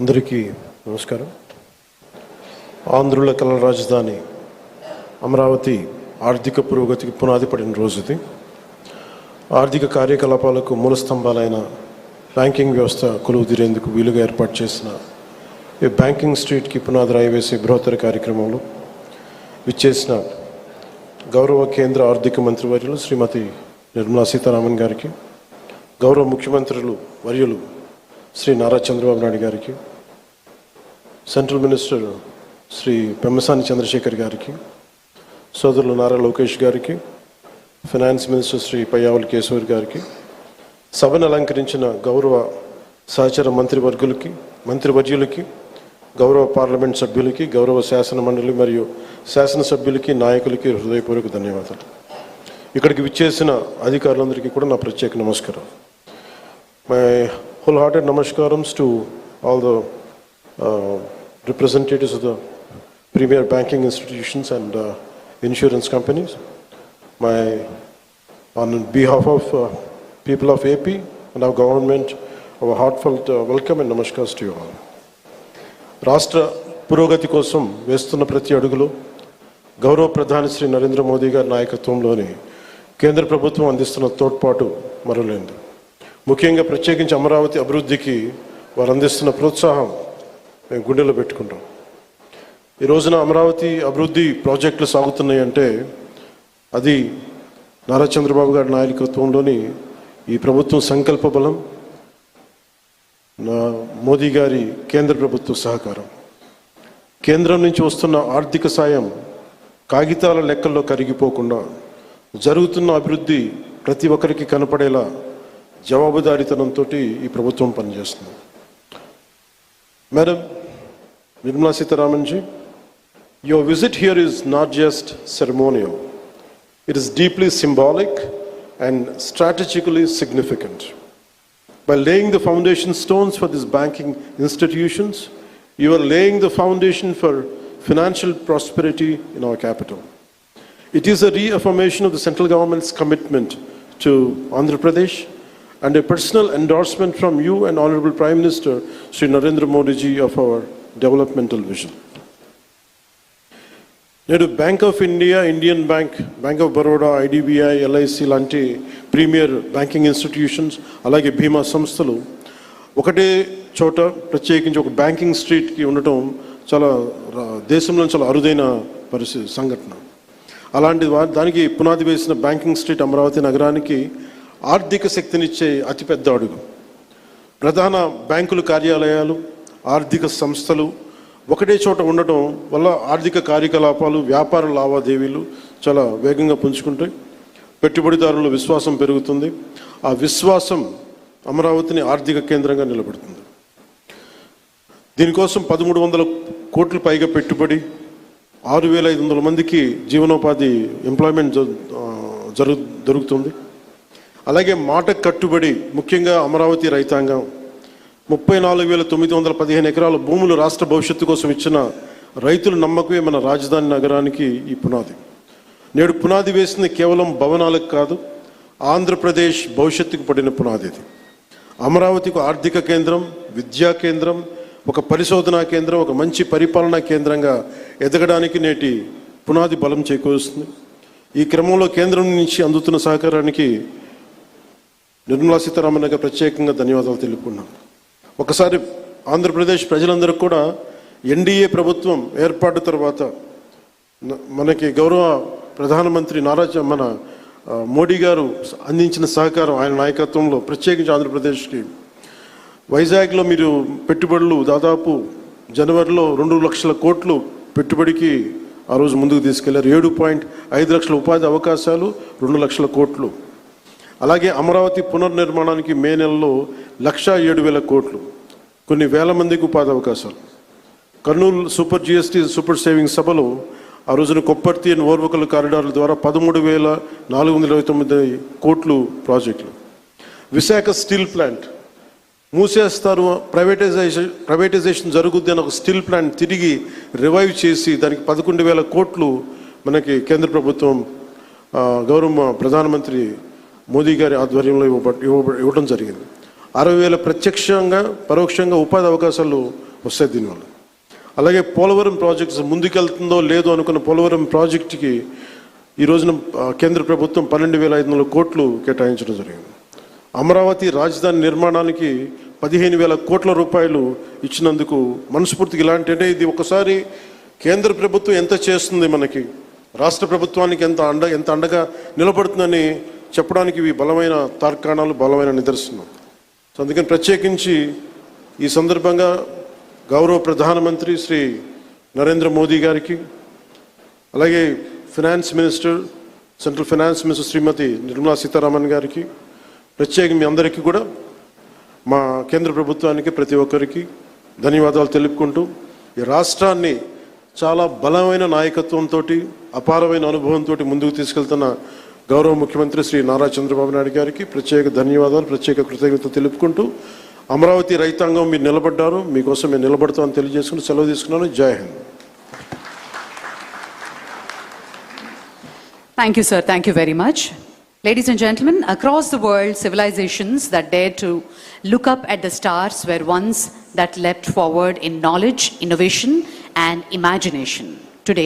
అందరికీ నమస్కారం. ఆంధ్రుల కళల రాజధాని అమరావతి ఆర్థిక పురోగతికి పునాది పడిన రోజుది. ఆర్థిక కార్యకలాపాలకు మూల స్తంభాలైన బ్యాంకింగ్ వ్యవస్థ కొలువుదీరేందుకు వీలుగా ఏర్పాటు చేసిన ఈ బ్యాంకింగ్ స్ట్రీట్కి పునాది రాయి వేసే బృహత్తర కార్యక్రమంలో విచ్చేసిన గౌరవ కేంద్ర ఆర్థిక మంత్రివర్యులు శ్రీమతి నిర్మలా సీతారామన్ గారికి, గౌరవ ముఖ్యమంత్రులు వర్యులు శ్రీ నారా చంద్రబాబు నాయుడు గారికి, సెంట్రల్ మినిస్టర్ శ్రీ పెమ్మసాని చంద్రశేఖర్ గారికి, సోదరులు నారా లోకేష్ గారికి, ఫైనాన్స్ మినిస్టర్ శ్రీ పయ్యావుల కేశవర్ గారికి, సభను అలంకరించిన గౌరవ సహచర మంత్రివర్యులకి, గౌరవ పార్లమెంట్ సభ్యులకి, గౌరవ శాసన మండలి మరియు శాసనసభ్యులకి, నాయకులకి హృదయపూర్వక ధన్యవాదాలు. ఇక్కడికి విచ్చేసిన అధికారులందరికీ కూడా నా ప్రత్యేక నమస్కారం. My wholehearted namaskarams to all the representatives of the premier banking institutions and insurance companies. On behalf of people of AP and our government, our heartfelt welcome and namaskars to you all. రాష్ట్ర పురోగతి కోసం వేస్తున్న ప్రతి అడుగులో గౌరవ ప్రధాని శ్రీ నరేంద్ర మోదీ గారి నాయకత్వంలోని కేంద్ర ప్రభుత్వం అందిస్తున్న తోడ్పాటు మరులేనిది. ముఖ్యంగా ప్రత్యేకించి అమరావతి అభివృద్ధికి వారు అందిస్తున్న ప్రోత్సాహం మేము గుండెలో పెట్టుకుంటాం. ఈ రోజున అమరావతి అభివృద్ధి ప్రాజెక్టులు సాగుతున్నాయి అంటే అది నారా చంద్రబాబు గారి నాయకత్వంలోని ఈ ప్రభుత్వం సంకల్ప బలం, మోదీ గారి కేంద్ర ప్రభుత్వ సహకారం. కేంద్రం నుంచి వస్తున్న ఆర్థిక సాయం కాగితాల లెక్కల్లో కరిగిపోకుండా జరుగుతున్న అభివృద్ధి ప్రతి ఒక్కరికి కనపడేలా జవాబుదారీతనంతో ఈ ప్రభుత్వం పనిచేస్తుంది. Madam Nirmala Sitharaman ji, your visit here is not just ceremonial. It is deeply symbolic and strategically significant. By laying the foundation stones for these banking institutions, you are laying the foundation for financial prosperity in our capital. It is a reaffirmation of the central government's commitment to Andhra Pradesh and a personal endorsement from you and Honorable Prime Minister Sri Narendra Modi ji of our developmental vision. Nedu Bank of India, Indian Bank, Bank of Baroda, IDBI, LIC లాంటి premier banking institutions, అలాగే బీమా సంస్థలు ఒకటే చోట ప్రత్యేకించి ఒక banking స్ట్రీట్కి ఉండటం చాలా దేశంలో చాలా అరుదైన సంఘటన. అలాంటి దానికి పునాది వేసిన బ్యాంకింగ్ స్ట్రీట్ అమరావతి నగరానికి ఆర్థిక శక్తినిచ్చే అతిపెద్ద అడుగు. ప్రధాన బ్యాంకుల కార్యాలయాలు, ఆర్థిక సంస్థలు ఒకటే చోట ఉండటం వల్ల ఆర్థిక కార్యకలాపాలు, వ్యాపార లావాదేవీలు చాలా వేగంగా పుంజుకుంటాయి. పెట్టుబడిదారుల విశ్వాసం పెరుగుతుంది. ఆ విశ్వాసం అమరావతిని ఆర్థిక కేంద్రంగా నిలబెడుతుంది. దీనికోసం 1300 కోట్ల పైగా పెట్టుబడి, 6500 మందికి జీవనోపాధి ఎంప్లాయ్మెంట్ దొరుకుతుంది. అలాగే మాట కట్టుబడి ముఖ్యంగా అమరావతి రైతాంగం 34,915 ఎకరాల భూములు రాష్ట్ర భవిష్యత్తు కోసం ఇచ్చిన రైతుల నమ్మకమే మన రాజధాని నగరానికి ఈ పునాది. నేడు పునాది వేసింది కేవలం భవనాలకు కాదు, ఆంధ్రప్రదేశ్ భవిష్యత్తుకు పడిన పునాది ఇది. అమరావతికి ఆర్థిక కేంద్రం, విద్యా కేంద్రం, ఒక పరిశోధనా కేంద్రం, ఒక మంచి పరిపాలనా కేంద్రంగా ఎదగడానికి నేటి పునాది బలం చేకూరుస్తుంది. ఈ క్రమంలో కేంద్రం నుంచి అందుతున్న సహకారానికి నిర్మలా సీతారామన్ గారు ప్రత్యేకంగా ధన్యవాదాలు తెలుపుకున్నాం. ఒకసారి ఆంధ్రప్రదేశ్ ప్రజలందరూ కూడా ఎన్డీఏ ప్రభుత్వం ఏర్పాటు తర్వాత మనకి గౌరవ ప్రధానమంత్రి మన మోడీ గారు అందించిన సహకారం, ఆయన నాయకత్వంలో ప్రత్యేకించి ఆంధ్రప్రదేశ్కి వైజాగ్లో మీరు పెట్టుబడులు దాదాపు జనవరిలో 2 లక్షల కోట్లు పెట్టుబడికి ఆ రోజు ముందుకు తీసుకెళ్లారు. 7.5 లక్షల ఉపాధి అవకాశాలు, 2 లక్షల కోట్లు. అలాగే అమరావతి పునర్నిర్మాణానికి మే నెలలో 1,07,000 కోట్లు, కొన్ని వేల మందికి ఉపాధి అవకాశాలు. Kurnool super GST super saving సభలో ఆ రోజున కొప్పర్తి అండ్ ఓర్వకల్ కారిడార్ల ద్వారా 13,429 కోట్లు ప్రాజెక్టులు. విశాఖ స్టీల్ ప్లాంట్ మూసేస్తారు, ప్రైవేటైజేషన్ జరుగుద్ది అని ఒక స్టీల్ ప్లాంట్ తిరిగి రివైవ్ చేసి దానికి 11,000 కోట్లు మనకి కేంద్ర ప్రభుత్వం గౌరవ ప్రధానమంత్రి మోదీ గారి ఆధ్వర్యంలో ఇవ్వడం జరిగింది. 60,000 ప్రత్యక్షంగా పరోక్షంగా ఉపాధి అవకాశాలు వస్తాయి దీనివల్ల. అలాగే పోలవరం ప్రాజెక్ట్స్ ముందుకెళ్తుందో లేదో అనుకున్న పోలవరం ప్రాజెక్టుకి ఈ రోజున కేంద్ర ప్రభుత్వం 12,500 కోట్లు కేటాయించడం జరిగింది. అమరావతి రాజధాని నిర్మాణానికి 15,000 కోట్ల రూపాయలు ఇచ్చినందుకు మనస్ఫూర్తిగా ఇలాంటి, అంటే ఇది ఒకసారి కేంద్ర ప్రభుత్వం ఎంత చేస్తుంది, మనకి రాష్ట్ర ప్రభుత్వానికి ఎంత అండగా నిలబడుతుందని చెప్పడానికి ఇవి బలమైన తార్కాణాలు, బలమైన నిదర్శనం. సో అందుకని ప్రత్యేకించి ఈ సందర్భంగా గౌరవ ప్రధానమంత్రి శ్రీ నరేంద్ర మోదీ గారికి, అలాగే సెంట్రల్ ఫైనాన్స్ మినిస్టర్ శ్రీమతి నిర్మలా సీతారామన్ గారికి, ప్రత్యేకంగా మీ అందరికీ కూడా, మా కేంద్ర ప్రభుత్వానికి ప్రతి ఒక్కరికి ధన్యవాదాలు తెలుపుకుంటూ, ఈ రాష్ట్రాన్ని చాలా బలమైన నాయకత్వంతో, అపారమైన అనుభవంతో ముందుకు తీసుకెళ్తున్న గౌరవ ముఖ్యమంత్రి శ్రీ నారా చంద్రబాబు నాయుడు గారికి ప్రత్యేక ధన్యవాదాలు, ప్రత్యేక కృతజ్ఞతలు తెలుపుకుంటూ, అమరావతి రైతాంగం మీరు నిలబడ్డారు, మీకోసం మేము నిలబడతామని తెలియజేసుకుంటూ సెలవు తీసుకున్నాను. జై Hind. Thank you, sir. Thank you very much. Ladies and gentlemen, across the world, civilizations that dared to look up at the stars were ones that leapt forward in knowledge, innovation, and imagination. Today,